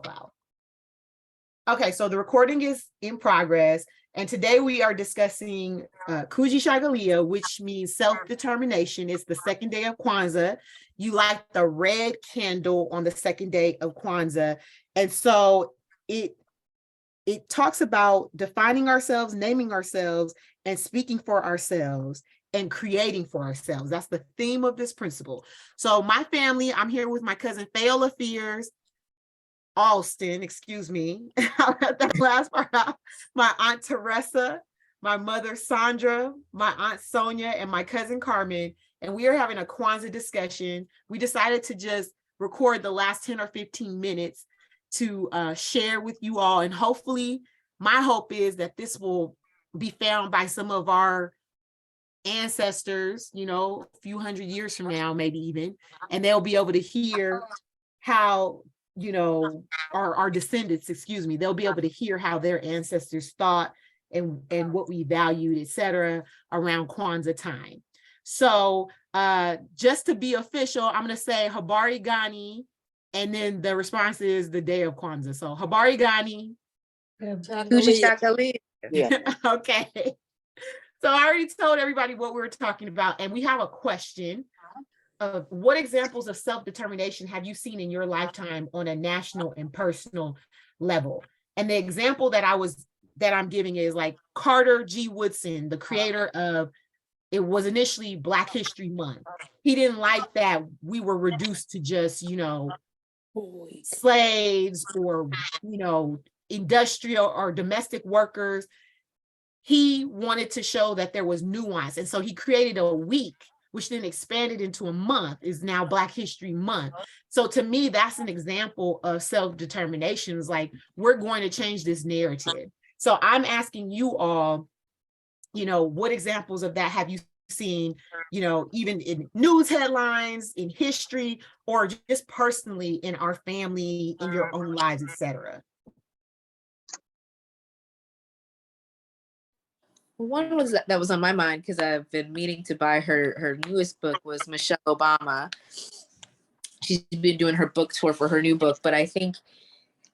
cloud. Okay, so the recording is in progress, and today we are discussing Kujichagalia, which means self-determination. It's the second day of Kwanzaa. You light the red candle on the second day of Kwanzaa, and so it talks about defining ourselves, naming ourselves, and speaking for ourselves and creating for ourselves. That's the theme of this principle. So my family, I'm here with my cousin Fayola Fears, Alston, excuse me. I'll let that last part out. My aunt Teresa, my mother Sandra, my aunt Sonia, and my cousin Carmen. And we are having a Kwanzaa discussion. We decided to just record the last 10 or 15 minutes to share with you all. And hopefully, my hope is that this will be found by some of our ancestors, you know, a few hundred years from now, maybe even, and they'll be able to hear how, you know, our descendants, excuse me, they'll be able to hear how their ancestors thought and what we valued, etc., around Kwanzaa time. So just to be official, I'm going to say Habari Gani, and then the response is the day of Kwanzaa. So Habari Gani. Kujichagalia. Yeah. Okay. So I already told everybody what we were talking about, and we have a question of what examples of self-determination have you seen in your lifetime on a national and personal level? And the example that I'm giving is like Carter G. Woodson, the creator of, it was initially Black History Month. He didn't like that we were reduced to just, you know, slaves or, you know, industrial or domestic workers. He wanted to show that there was nuance. And so he created a week, which then expanded into a month, is now Black History Month. So to me, that's an example of self-determination. It's like, we're going to change this narrative. So I'm asking you all, you know, what examples of that have you seen, you know, even in news headlines, in history, or just personally in our family, in your own lives, etc. One was that was on my mind because I've been meaning to buy her newest book was Michelle Obama. She's been doing her book tour for her new book, but I think,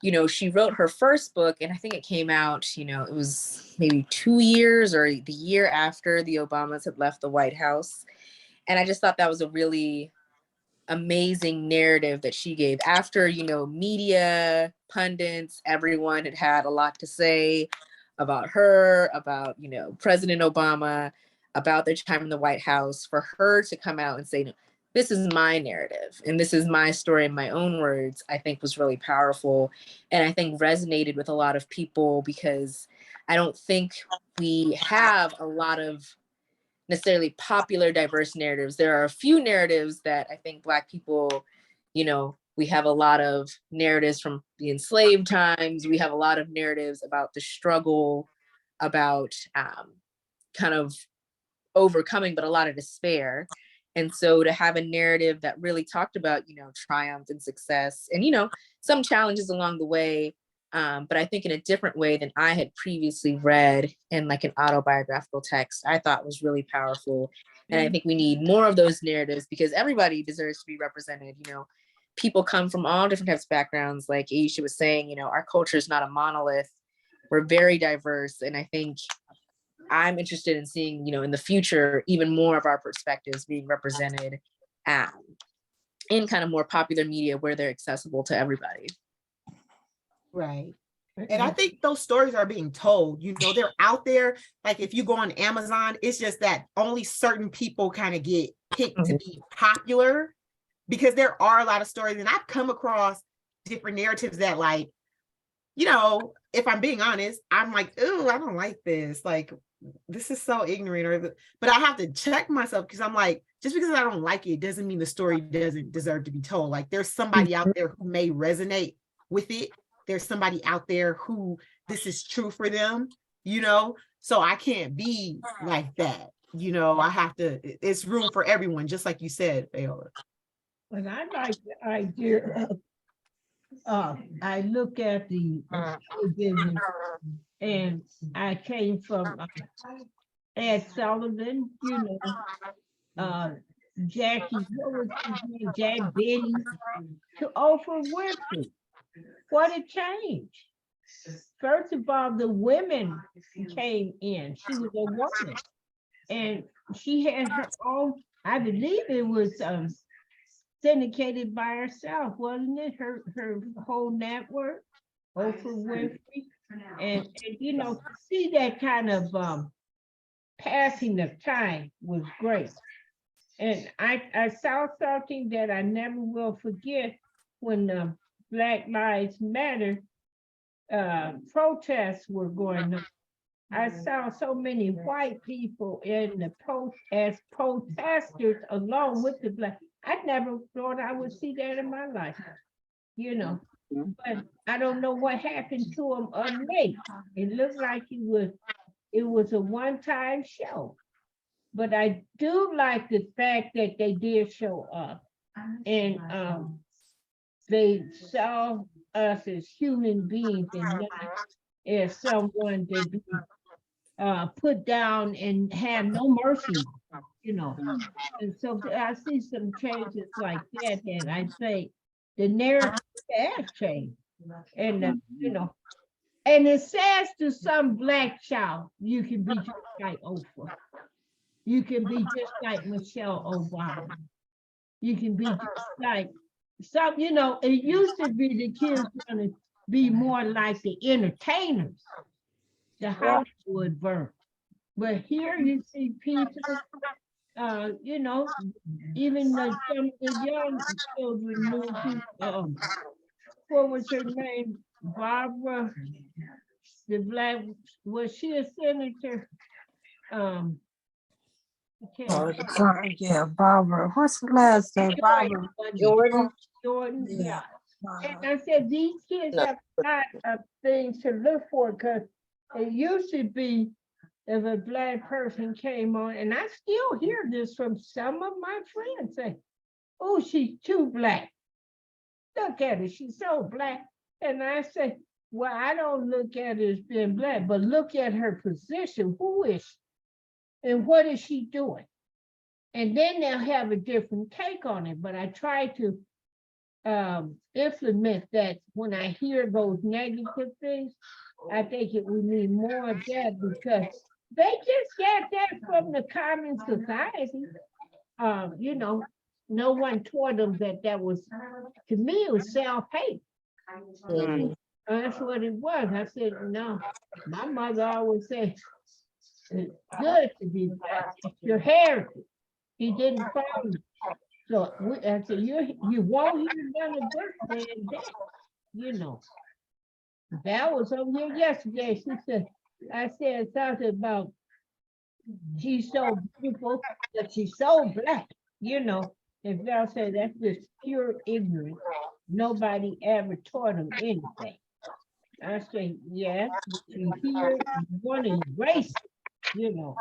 you know, she wrote her first book and I think it came out, you know, it was maybe 2 years or the year after the Obamas had left the White House. And I just thought that was a really amazing narrative that she gave after, you know, media, pundits, everyone had a lot to say about her, about, you know, President Obama, about their time in the White House. For her to come out and say, no, this is my narrative and this is my story in my own words, I think was really powerful. And I think resonated with a lot of people because I don't think we have a lot of necessarily popular diverse narratives. There are a few narratives that I think Black people, you know, we have a lot of narratives from the enslaved times. We have a lot of narratives about the struggle, about kind of overcoming, but a lot of despair. And so to have a narrative that really talked about, you know, triumph and success and, you know, some challenges along the way, but I think in a different way than I had previously read in like an autobiographical text, I thought was really powerful. And I think we need more of those narratives because everybody deserves to be represented. You know, people come from all different types of backgrounds. Like Aisha was saying, you know, our culture is not a monolith. We're very diverse. And I think I'm interested in seeing, you know, in the future, even more of our perspectives being represented in kind of more popular media where they're accessible to everybody. Right. And I think those stories are being told, you know, they're out there. Like if you go on Amazon, it's just that only certain people kind of get picked to be popular because there are a lot of stories. And I've come across different narratives that, like, you know, if I'm being honest, I'm like, ooh, I don't like this. Like, this is so ignorant. But I have to check myself because I'm like, just because I don't like it doesn't mean the story doesn't deserve to be told. Like there's somebody out there who may resonate with it. There's somebody out there who this is true for them, you know, so I can't be like that. You know, I have to, it's room for everyone, just like you said, Fayola. But I like the idea of, I look at the television and I came from Ed Sullivan, you know, Jackie, what was his name? Jack Benny, to Oprah Winfrey. what a change. First of all, the women came in. She was a woman, and she had her own, I believe it was syndicated by herself, wasn't it? Her whole network, Oprah Winfrey. And you know, to see that kind of passing of time was great. And I saw something that I never will forget when the Black Lives Matter protests were going on. I saw so many white people in the post as protesters along with the black. I never thought I would see that in my life, you know. But I don't know what happened to them of late. It looked like it was a one-time show. But I do like the fact that they did show up, and they saw us as human beings and not as someone to be put down and have no mercy, you know. And so I see some changes like that, and I think the narrative has changed. And you know, and it says to some black child, you can be just like Oprah. You can be just like Michelle Obama. You can be just like some, you know, it used to be the kids want to be more like the entertainers, the Hollywood version. But here you see people, you know, even some of the young children knew who, what was her name? Barbara, the black, was she a senator? Um, Yeah, Barbara. What's the last name? Barbara. Jordan. Jordan, Yeah. yeah. And I said, these kids No. have a lot of things to look for, because it used to be if a black person came on, and I still hear this from some of my friends say, oh, she's too black. Look at her, she's so black. And I say, well, I don't look at her as being black, but look at her position. Who is she? And what is she doing? And then they'll have a different take on it. But I try to implement that when I hear those negative things. I think it would need more of that, because they just get that from the common society. You know, no one taught them that that was, to me, it was self-hate. That's what it was. I said, no, my mother always said, it's good to be black. It's your heritage. He didn't follow. So I said, you won't hear none of this man that, you know. Val was over here yesterday. She said, I said something about she's so beautiful, that she's so black, you know. And Val said that's just pure ignorance. Nobody ever taught him anything. I say, yes, but you hear, you want to erase it, you know,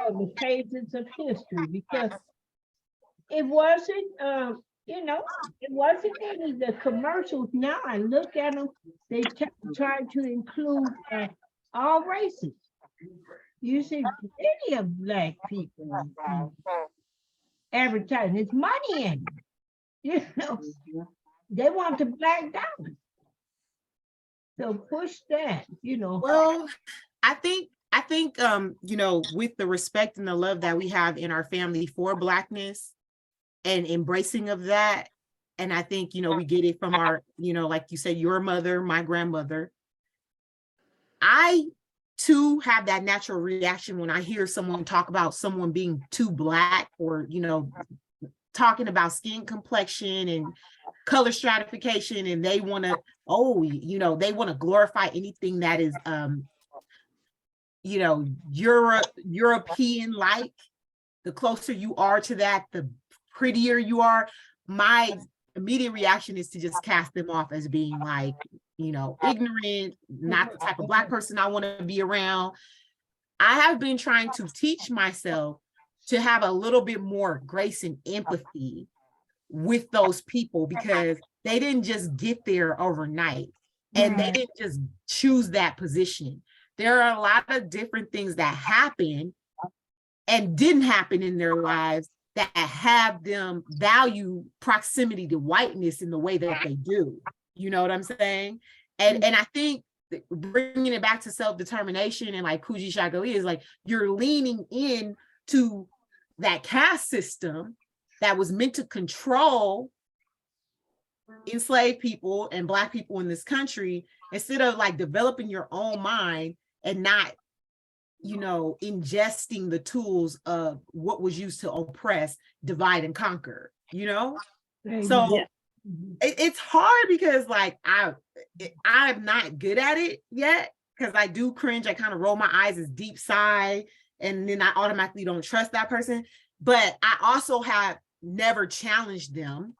from the pages of history, because it wasn't, you know, it wasn't any of the commercials. Now I look at them, they try to include all races. You see plenty of black people advertising. It's money in it. You know, they want the black dollar. So push that, you know. Well, I think you know, with the respect and the love that we have in our family for Blackness and embracing of that, and I think, you know, we get it from our, you know, like you said, your mother, my grandmother. I too have that natural reaction when I hear someone talk about someone being too black, or, you know, talking about skin complexion and color stratification, and they want to, oh, you know, they want to glorify anything that is you know, European like. The closer you are to that, the prettier you are. My immediate reaction is to just cast them off as being like, you know, ignorant, not the type of black person I want to be around. I have been trying to teach myself to have a little bit more grace and empathy with those people, because they didn't just get there overnight, and they didn't just choose that position. There are a lot of different things that happen and didn't happen in their lives that have them value proximity to whiteness in the way that they do. You know what I'm saying? And I think bringing it back to self-determination and like Kujichagalia is like you're leaning in to that caste system that was meant to control enslaved people and Black people in this country, instead of like developing your own mind and not, you know, ingesting the tools of what was used to oppress, divide, and conquer, you know? So Yeah. it's hard because like I'm not good at it yet, because I do cringe. I kind of roll my eyes as deep sigh, and then I automatically don't trust that person. But I also have never challenged them.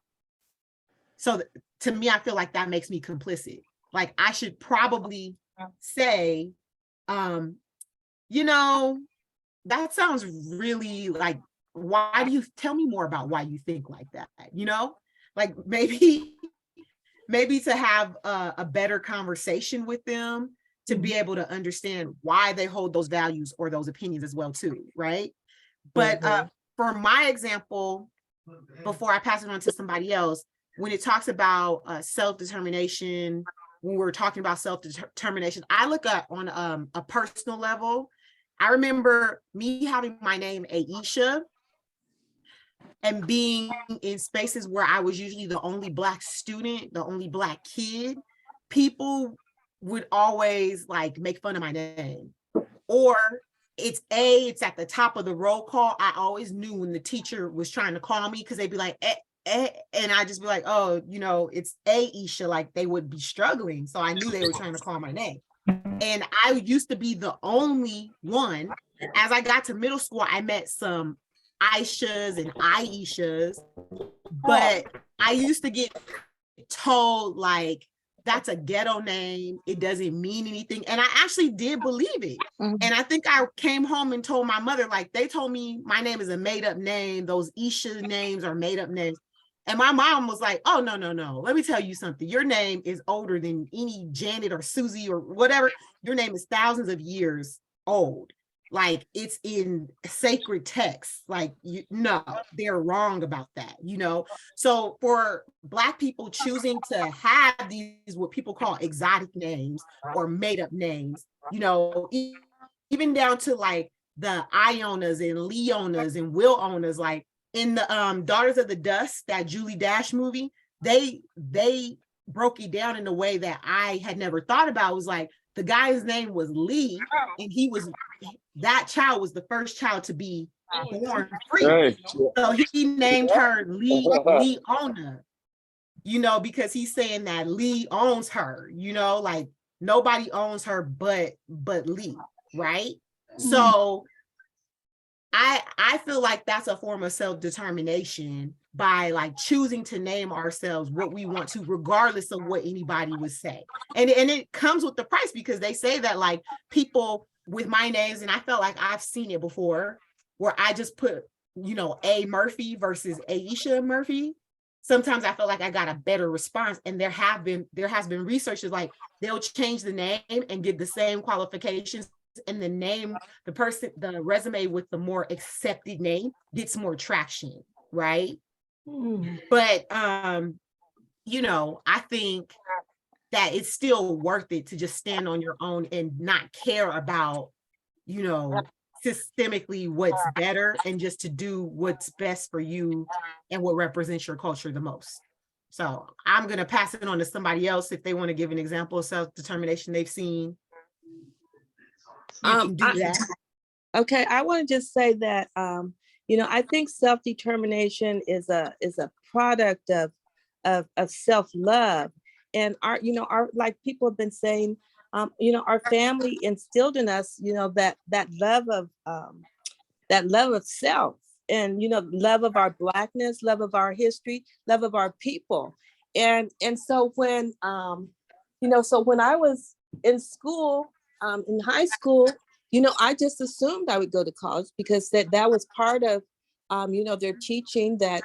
So to me, I feel like that makes me complicit. Like I should probably say, you know, that sounds really like, why do you tell me more about why you think like that? You know, like maybe to have a better conversation with them to be able to understand why they hold those values or those opinions as well too, right? But for my example, before I pass it on to somebody else, when it talks about self-determination, when we're talking about self-determination, I look at on a personal level. I remember me having my name Aisha and being in spaces where I was usually the only Black student, the only Black kid. People would always like make fun of my name, or it's at the top of the roll call. I always knew when the teacher was trying to call me, because they'd be like, and I just be like, oh, you know, it's Aisha, like they would be struggling. So I knew they were trying to call my name. And I used to be the only one. As I got to middle school, I met some Aishas and Aishas, but I used to get told like, that's a ghetto name, it doesn't mean anything. And I actually did believe it. And I think I came home and told my mother, like, they told me my name is a made-up name, those Isha names are made-up names. And my mom was like, oh, no, let me tell you something, your name is older than any Janet or Susie or whatever. Your name is thousands of years old. Like it's in sacred texts. Like, no, they're wrong about that, you know? So for Black people choosing to have these, what people call exotic names or made up names, you know, even down to like the Ionas and Leonas and Will Onas, like in the Daughters of the Dust, that Julie Dash movie, they broke it down in a way that I had never thought about. It was like, the guy's name was Lee, and that child was the first child to be born free. Right. So he named her Leona, you know, because he's saying that Lee owns her, you know, like nobody owns her but Lee, right? So I feel like that's a form of self-determination by like choosing to name ourselves what we want to, regardless of what anybody would say. And it comes with the price, because they say that like people with my names, and I felt like I've seen it before, where I just put, you know, A Murphy versus Aisha Murphy. Sometimes I feel like I got a better response. And there has been researchers like they'll change the name and give the same qualifications, and the name, the resume with the more accepted name gets more traction, right? But you know, I think that it's still worth it to just stand on your own and not care about, you know, systemically what's better, and just to do what's best for you and what represents your culture the most. So I'm going to pass it on to somebody else if they want to give an example of self-determination they've seen. You can do that. Okay, I want to just say that you know, I think self-determination is a product of self-love. And our, you know, our, like people have been saying, you know, our family instilled in us, you know, that love of self, and, you know, love of our Blackness, love of our history, love of our people. And so when, you know, so when I was in school, in high school, you know, I just assumed I would go to college, because that was part of, you know, their teaching that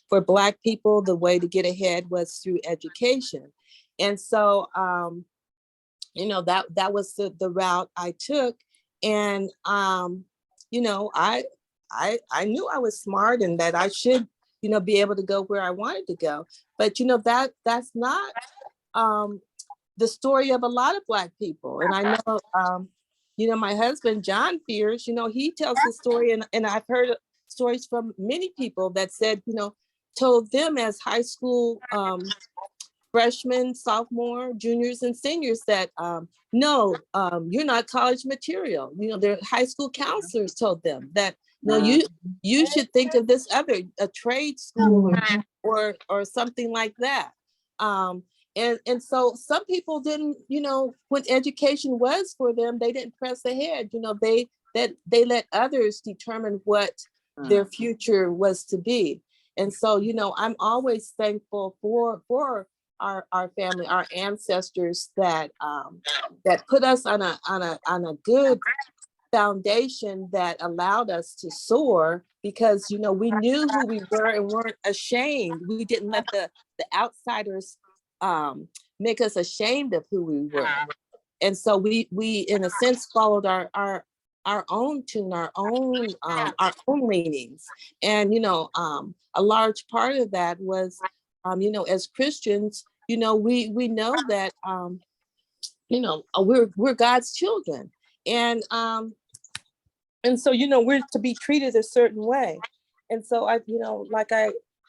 for Black people, the way to get ahead was through education. And so, you know, that was the route I took. And, you know, I knew I was smart and that I should, you know, be able to go where I wanted to go. But, you know, that's not the story of a lot of Black people. And I know, my husband, John Fears, he tells the story, and I've heard stories from many people that said, told them as high school freshmen, sophomore, juniors, and seniors that, no, you're not college material. Their high school counselors told them that, no, you should think of this other, a trade school or something like that. And so some people didn't, when education was for them, they didn't press ahead. They let others determine what their future was to be. And so, I'm always thankful for our family, our ancestors that put us on a good foundation that allowed us to soar, because we knew who we were and weren't ashamed. We didn't let the outsiders make us ashamed of who we were. And so we in a sense followed our own tune, our own leanings. And a large part of that was as Christians, we know that we're God's children. And so we're to be treated a certain way. And so I'm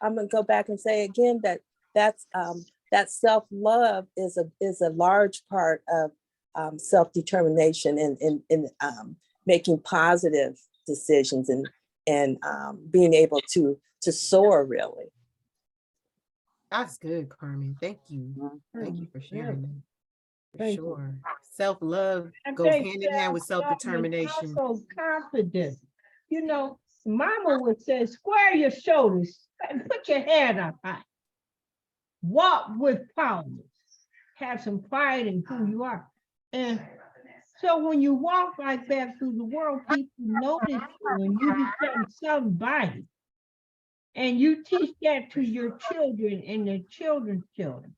gonna go back and say again that self-love is a large part of self-determination and making positive decisions and being able to soar, really. That's good, Carmen. Thank you. Thank you for sharing that. For Thank sure. Self-love I goes think hand in hand with self-love is self-determination. also confidence. Mama would say, square your shoulders and put your head up high. Walk with power. Have some pride in who you are. And so when you walk like that through the world, people notice you and you become somebody. And you teach that to your children and their children's children.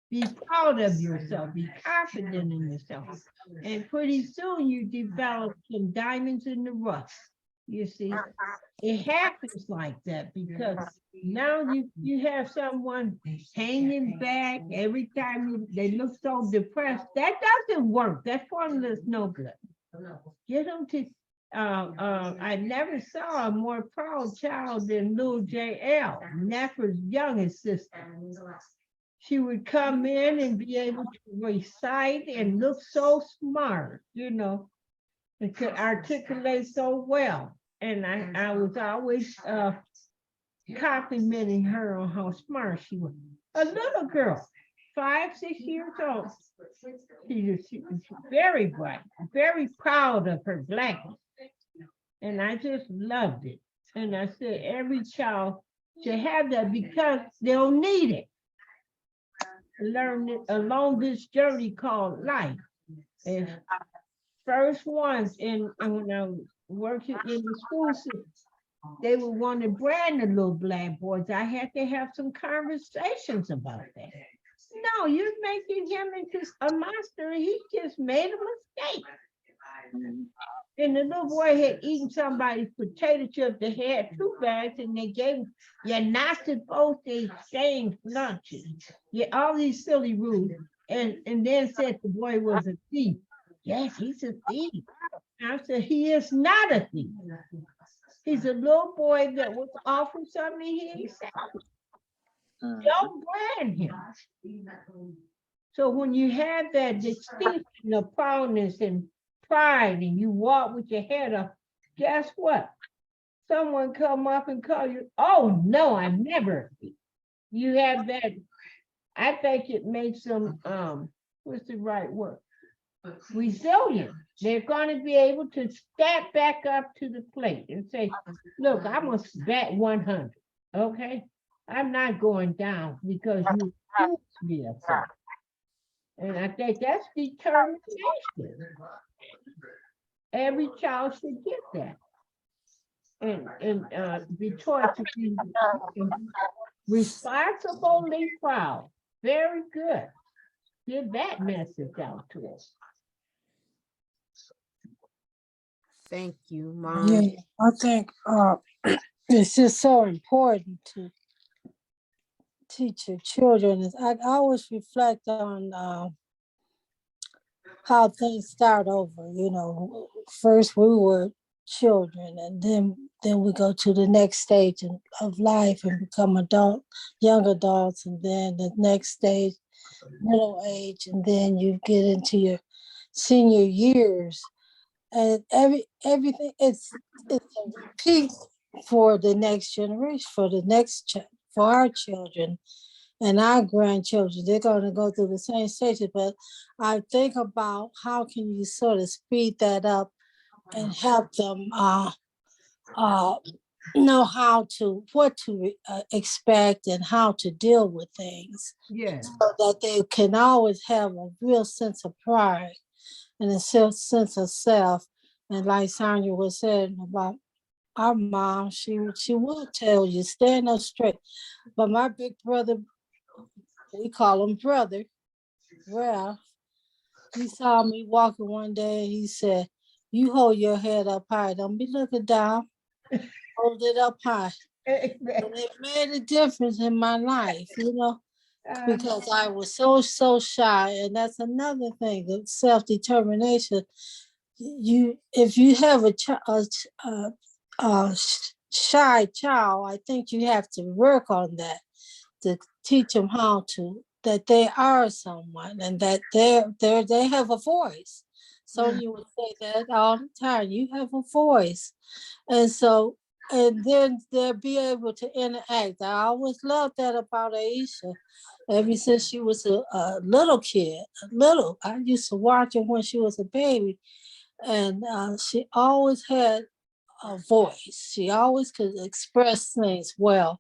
Be proud of yourself, be confident in yourself. And pretty soon you develop some diamonds in the rough. You see, it happens like that because now you have someone hanging back every time they look so depressed. That doesn't work. That formula is no good. Get them to I never saw a more proud child than little JL, Neffer's youngest sister. She would come in and be able to recite and look so smart, and could articulate so well. And I was always complimenting her on how smart she was. A little girl, 5, 6 years old. She was very bright, very proud of her blackness. And I just loved it. And I said, every child should have that because they'll need it. Learn it along this journey called life. And first ones when I was working in the school system, they would want to brand the little black boys. I had to have some conversations about that. No, you're making him into a monster. He just made a mistake. And the little boy had eaten somebody's potato chips. They had 2 bags and they gave him, you're not supposed to exchange lunches. Yeah, all these silly rules. And then said the boy was a thief. Yes, he's a thief. I said, he is not a thief. He's a little boy that was offered something he accepted. Don't brand him. So when you have that distinction of proudness and pride and you walk with your head up, guess what? Someone come up and call you, oh no, I never. You have that, I think it makes them, what's the right word? Resilient. They're going to be able to step back up to the plate and say, look, I'm going to bat 100, okay? I'm not going down because you choose me up there. And I think that's determination. Every child should get that. And be taught to be responsibly proud. Very good. Give that message out to us. Thank you, Mom. Yeah, I think it's just so important teach your children is I always reflect on how things start over. You know, first we were children, and then we go to the next stage of life and become young adults, and then the next stage, middle age, and then you get into your senior years, and everything it's a repeat for the next generation, for our children and our grandchildren. They're going to go through the same stages, but I think about how can you sort of speed that up and help them uh, know what to expect and how to deal with things, Yeah. so that they can always have a real sense of pride and a sense of self. And like Sonia was saying about our mom, she would tell you, stand up straight. But my big brother, we call him brother, Ralph, he saw me walking one day and he said, "You hold your head up high. Don't be looking down. Hold it up high." And it made a difference in my life, because I was so shy. And that's another thing, the self-determination. If you have a shy child, I think you have to work on that to teach them that they are someone and that they have a voice. So you would say that all the time. You have a voice, and so and then they'll be able to interact. I always loved that about Aisha. Ever since she was a little kid, I used to watch her when she was a baby, and she always had a voice. She always could express things well,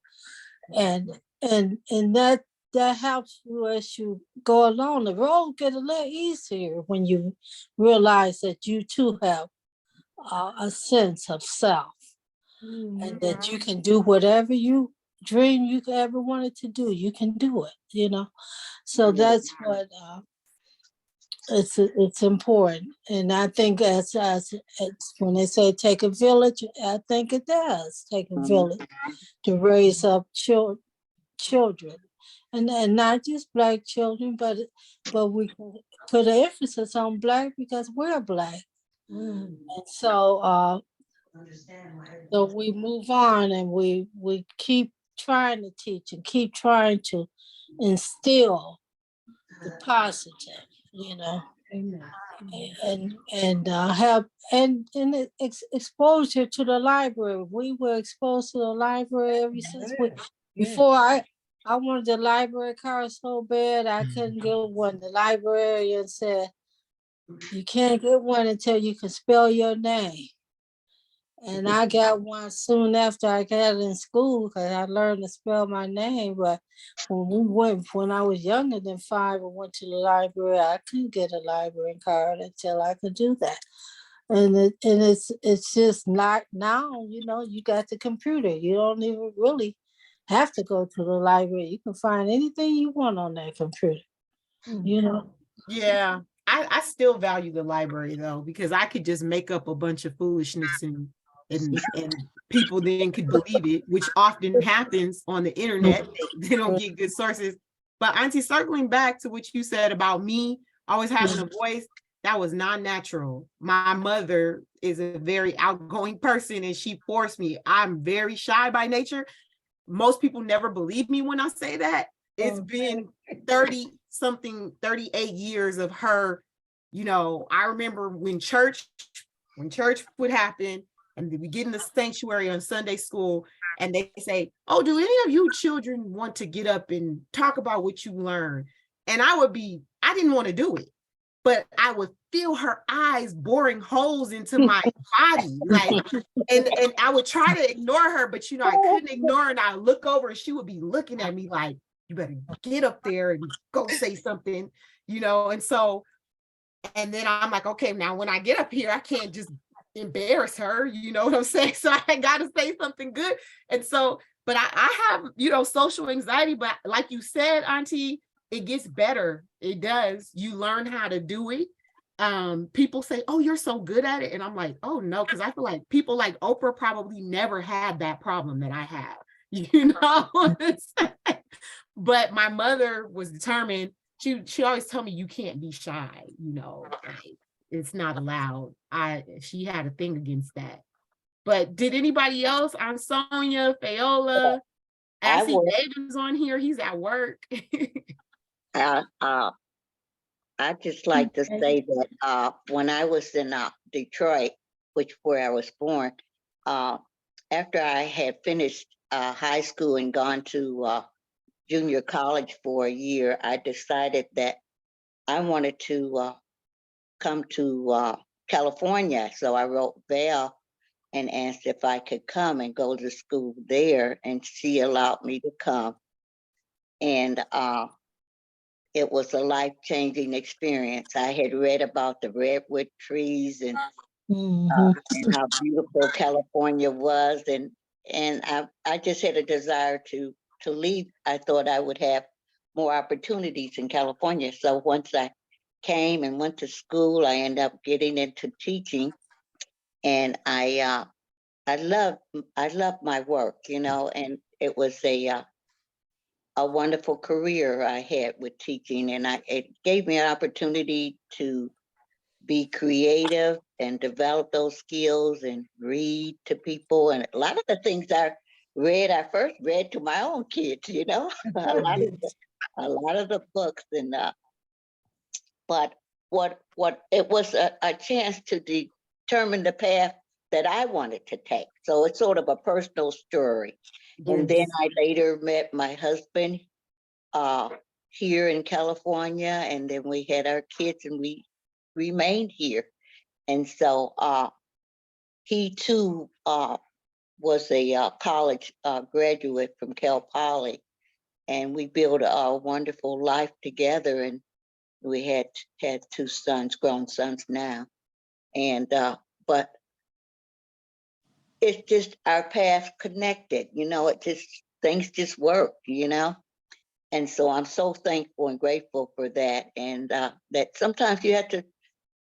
and that helps you as you go along. The road get a little easier when you realize that you too have a sense of self, and that you can do whatever you dream you ever wanted to do. You can do it. So that's what it's important. And I think as when they say take a village, I think it does take a village to raise up children, and not just Black children, but we can put an emphasis on Black because we're Black. And so we move on, and we keep trying to teach and keep trying to instill the positive, and help and exposure to the library. We were exposed to the library ever since before I wanted the library card so bad I couldn't get one. The librarian said, "You can't get one until you can spell your name." And I got one soon after I got in school because I learned to spell my name. But when I was younger than 5 and went to the library, I couldn't get a library card until I could do that. And it's just not now, you got the computer. You don't even really have to go to the library. You can find anything you want on that computer, Yeah. I still value the library though, because I could just make up a bunch of foolishness and people then could believe it, which often happens on the internet. They don't get good sources. But Auntie, circling back to what you said about me always having a voice, that was non-natural. My mother is a very outgoing person and she forced me. I'm very shy by nature. Most people never believe me when I say that. It's been 38 years of her, I remember when church would happen, and we get in the sanctuary on Sunday school, and they say, "Oh, do any of you children want to get up and talk about what you learned?" And I didn't want to do it, but I would feel her eyes boring holes into my body, and I would try to ignore her, but I couldn't ignore her, and I look over, and she would be looking at me like, "You better get up there and go say something," and then I'm like, okay, now when I get up here, I can't just embarrass her, you know what I'm saying? So I got to say something good. And so, but I have, social anxiety, but like you said, Auntie, it gets better. It does. You learn how to do it. People say, "Oh, you're so good at it." And I'm like, "Oh no," because I feel like people like Oprah probably never had that problem that I have, But my mother was determined. She always told me, you can't be shy, like it's not allowed. She had a thing against that. But did anybody else? I'm Sonia, Fayola, I see David's on here. He's at work. I just like to say that when I was in Detroit, where I was born, after I had finished high school and gone to junior college for a year, I decided that I wanted to come to California. So I wrote Val and asked if I could come and go to school there, and she allowed me to come. And it was a life-changing experience. I had read about the redwood trees and how beautiful California was, and I just had a desire to leave. I thought I would have more opportunities in California. So once I came and went to school, I ended up getting into teaching, and I love my work, and it was a wonderful career I had with teaching, and it gave me an opportunity to be creative and develop those skills and read to people. And a lot of the things I first read to my own kids, a lot of the books. And but what it was a chance to determine the path that I wanted to take. So it's sort of a personal story. And then I later met my husband here in California, and then we had our kids, and we remained here. And so he too was a college graduate from Cal Poly, and we built a wonderful life together. And we had two sons, grown sons now. And but it's just our paths connected, things just work, And so I'm so thankful and grateful for that. And that sometimes you have to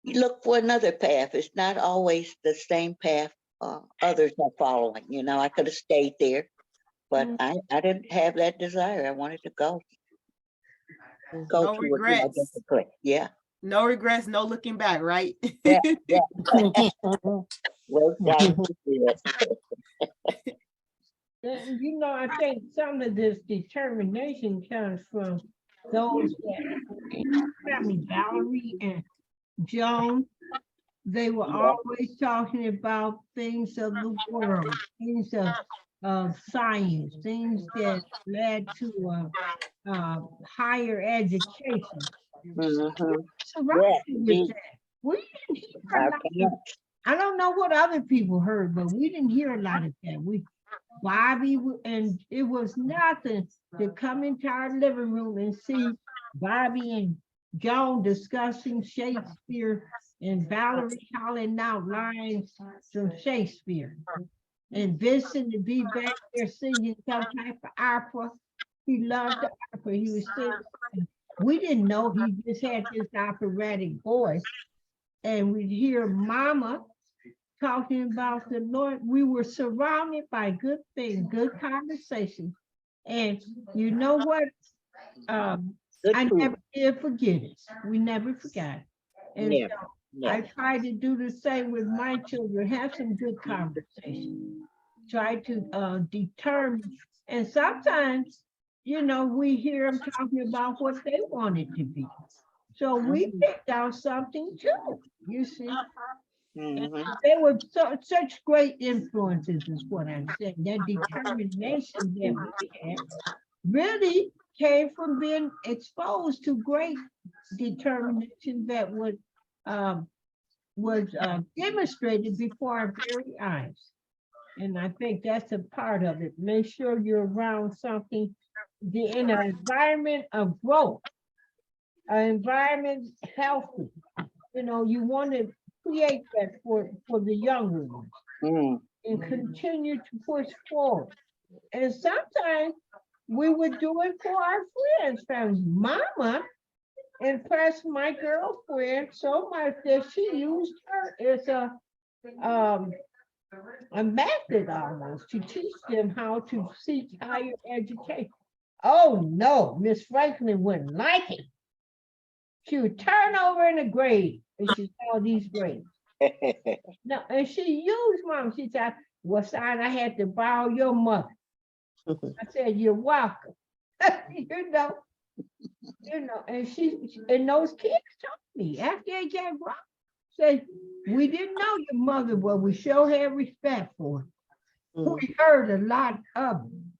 look for another path. It's not always the same path others are following. I could have stayed there, but I didn't have that desire. I wanted to go No to regrets. a different place. Yeah. No regrets, no looking back, right? Yeah. Worked out to do it. And I think some of this determination comes from those Valerie and Joan. They were always talking about things of the world, things of science, things that led to higher education. Surrounded with that. We didn't hear a lot of, I don't know what other people heard, but we didn't hear a lot of that. Bobby, and it was nothing to come into our living room and see Bobby and Joan discussing Shakespeare and Valerie calling out lines from Shakespeare. And Vincent to be back there singing some type of opera. He loved the opera. He was singing. We didn't know he just had this operatic voice. And we'd hear Mama talking about the Lord. We were surrounded by good things, good conversation. And you know what? I never did forget it. We never forgot. And so I try to do the same with my children, have some good conversation. Try to determine. And sometimes, we hear them talking about what they wanted to be. So we picked out something too, you see. They were such great influences, is what I'm saying. That determination that we had really came from being exposed to great determination that was demonstrated before our very eyes. And I think that's a part of it. Make sure you're around something in an environment of growth, an environment healthy. You want to create that for the younger ones and continue to push forward. And sometimes we would do it for our friends, family. Mama impressed my girlfriend so much that she used her as a method almost to teach them how to seek higher education. Oh no, Miss Franklin wouldn't like it. She would turn over in the grave and she saw these graves. No, and she used mom. She said, well, son, I had to borrow your mother. I said, you're welcome. you know, and and those kids told me after they got grown, said, we didn't know your mother, but we sure had respect for her. We heard a lot of them.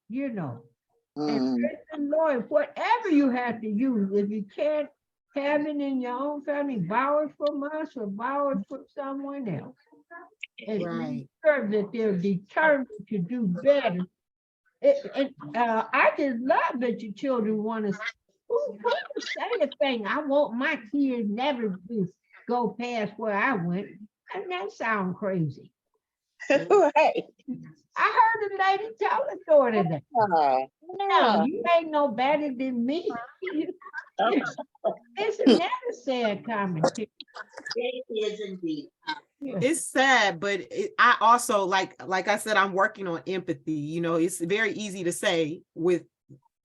And praise the Lord, whatever you have to use, if you can't have it in your own family, borrow it from us or borrow it from someone else. And Right. sure that they're determined to do better. I just love that your children want to. Who would say a thing? I want my kids never to go past where I went, and that sounds crazy. Right. I heard a lady tell her daughter that. Oh, No, you ain't no better than me. It's never sad commentary. it is indeed. It's sad, but I also like I said, I'm working on empathy. It's very easy to say with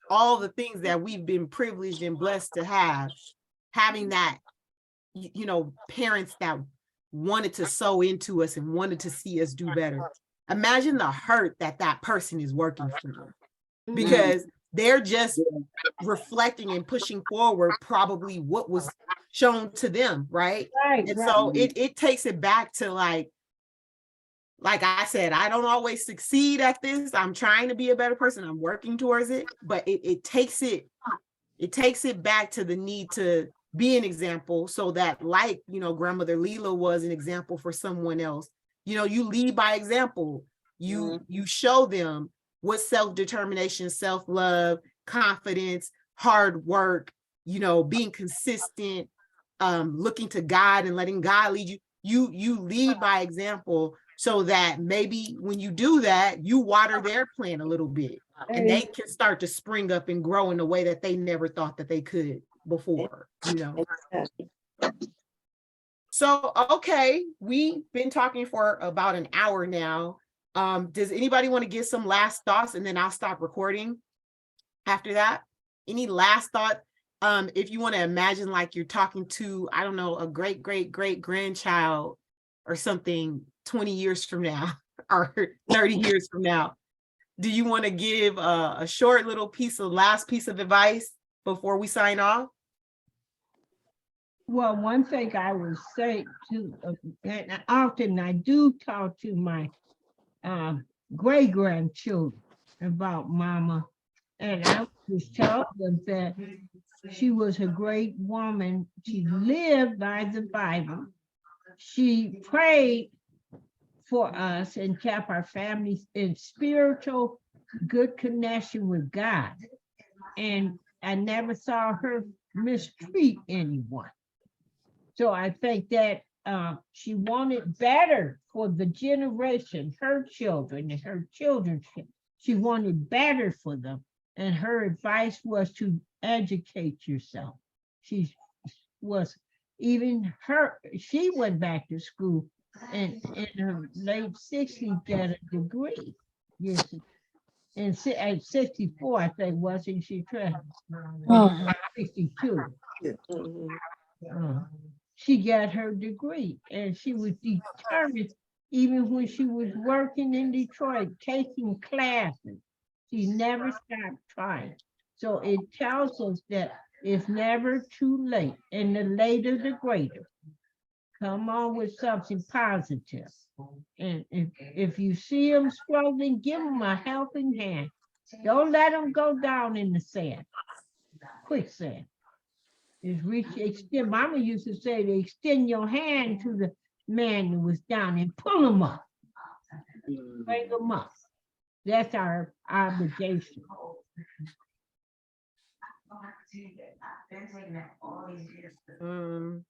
all the things that we've been privileged and blessed to have, having that, parents that wanted to sow into us and wanted to see us do better. Imagine the hurt that person is working through, because they're just reflecting and pushing forward probably what was shown to them, right? Right, And right. so it takes it back to like I said, I don't always succeed at this. I'm trying to be a better person. I'm working towards it, but it takes it back to the need to be an example, so that grandmother Leela was an example for someone else. You lead by example. You show them what self-determination, self-love, confidence, hard work, being consistent, looking to God and letting God lead you. You lead by example, so that maybe when you do that, you water their plant a little bit, and they can start to spring up and grow in a way that they never thought that they could before. So, okay, we've been talking for about an hour now. Does anybody want to give some last thoughts, and then I'll stop recording after that? Any last thought? If you want to imagine like you're talking to, I don't know, a great grandchild or something 20 years from now or 30 years from now, do you want to give a short little last piece of advice before we sign off? Well, one thing I would say to, and often I do talk to my great grandchildren about Mama, and I was telling them that she was a great woman. She lived by the Bible. She prayed for us and kept our families in spiritual good connection with God. And I never saw her mistreat anyone. So I think that she wanted better for the generation, her children and her children's children. She wanted better for them. And her advice was to educate yourself. She went back to school and in her late 60s got a degree. Yes. And at 64, I think, wasn't she? 62. She got her degree, and she was determined, even when she was working in Detroit, taking classes. She never stopped trying. So it tells us that it's never too late, and the later, the greater. Come on with something positive. And if you see them struggling, give them a helping hand. Don't let them go down in the sand. Quicksand. Extend. Mama used to say to extend your hand to the man who was down and pull him up. Bring him up. That's our obligation.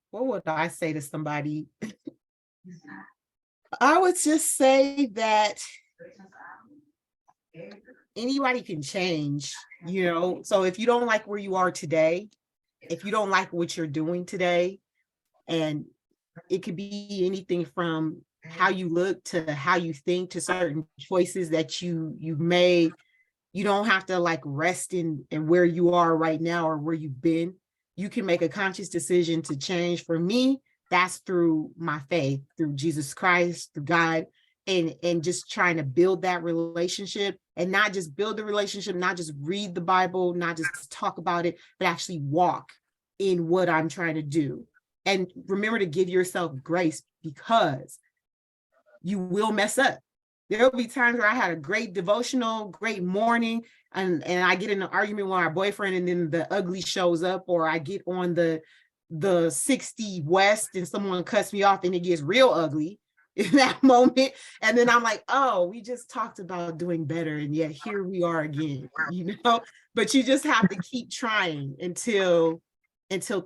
What would I say to somebody? I would just say that anybody can change, so if you don't like where you are today, if you don't like what you're doing today, and it could be anything from how you look to how you think to certain choices that you made, You don't have to like rest in where you are right now or where you've been. You can make a conscious decision to change. For me, that's through my faith, through Jesus Christ, through God, and just trying to build that relationship, and not just build the relationship, not just read the Bible, not just talk about it, but actually walk in what I'm trying to do. And remember to give yourself grace, because you will mess up. There'll be times where I had a great devotional, great morning, and I get in an argument with my boyfriend, and then the ugly shows up, or I get on the 60 West and someone cuts me off and it gets real ugly in that moment. And then I'm like, oh, we just talked about doing better, and yet here we are again, but you just have to keep trying until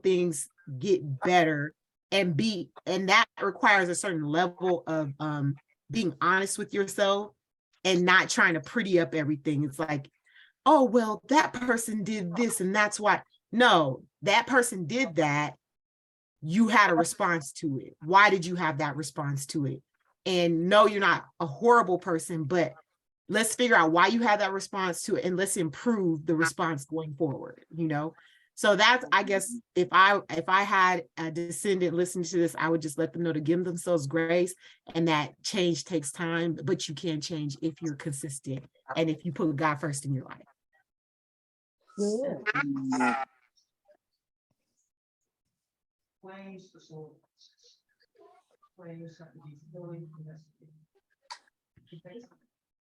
things get better, and that requires a certain level of being honest with yourself and not trying to pretty up everything. It's like, oh, well, that person did this and that's why. No, that person did that. You had a response to it. Why did you have that response to it? And no, you're not a horrible person, but let's figure out why you had that response to it, and let's improve the response going forward, So that's, I guess, if I had a descendant listening to this, I would just let them know to give themselves grace, and that change takes time, but you can change if you're consistent and if you put God first in your life. Good.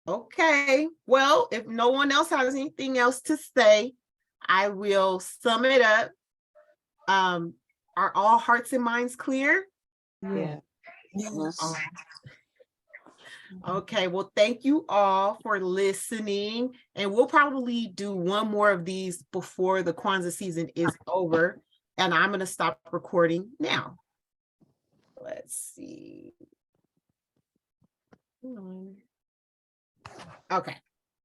Okay, well, if no one else has anything else to say, I will sum it up. Are all hearts and minds clear? Yeah. Yes. Okay, well, thank you all for listening. And we'll probably do one more of these before the Kwanzaa season is over. And I'm going to stop recording now. Let's see. Okay.